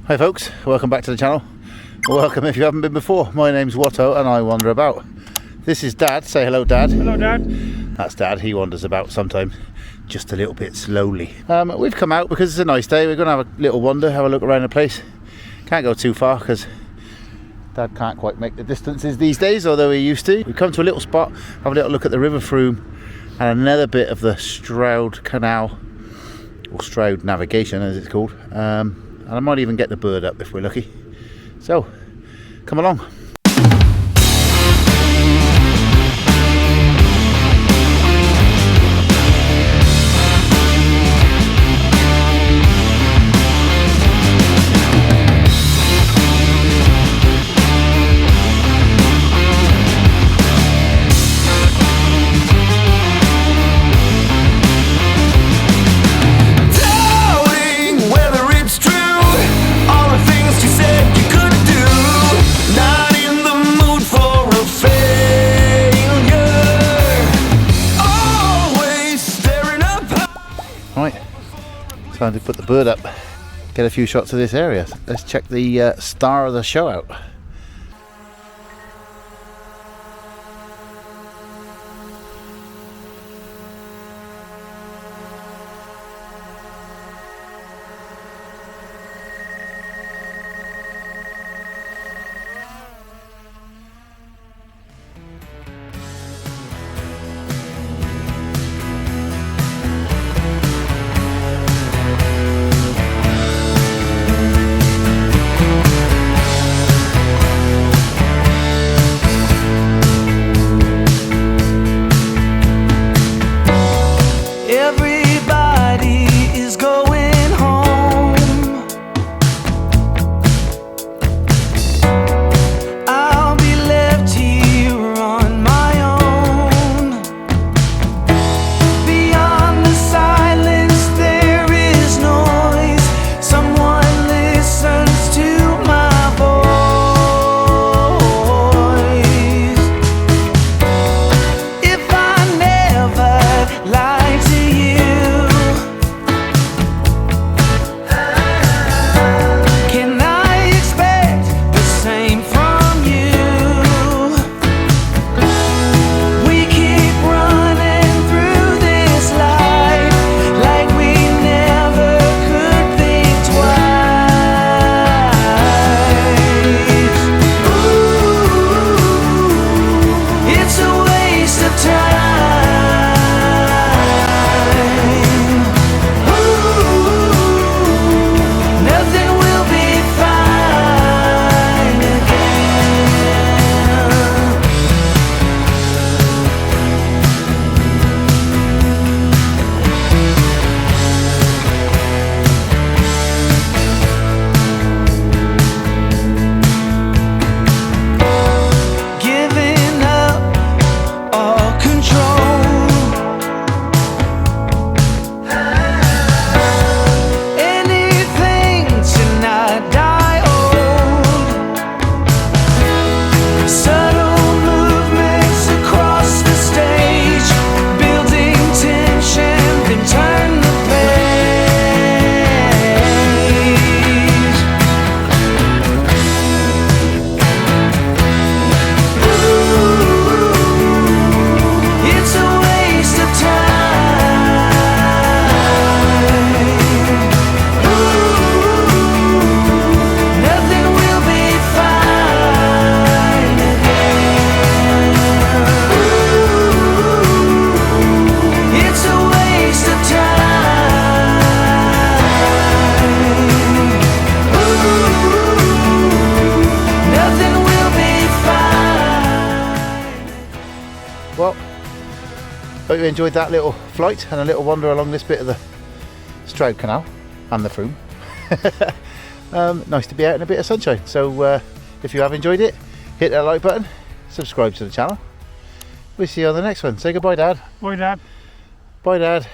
Hi folks, welcome back to the channel. Welcome if you haven't been before. My name's Watto and I wander about. This is Dad. Say hello, Dad. Hello, Dad. That's Dad. He wanders about sometimes just a little bit slowly. We've come out because it's a nice day. We're going to have a little wander, have a look around the place. Can't go too far because Dad can't quite make the distances these days, although he used to. We've come to a little spot, have a little look at the River Frome and another bit of the Stroud Canal, or Stroud Navigation as it's called. And I might even get the bird up if we're lucky. So, come along. Right, time to put the bird up, get a few shots of this area. Let's check the star of the show out. Well, hope you enjoyed that little flight and a little wander along this bit of the Stroud Canal and the Frome. Nice to be out in a bit of sunshine. So if you have enjoyed it, hit that like button, subscribe to the channel. We'll see you on the next one. Say goodbye, Dad. Bye, Dad. Bye, Dad.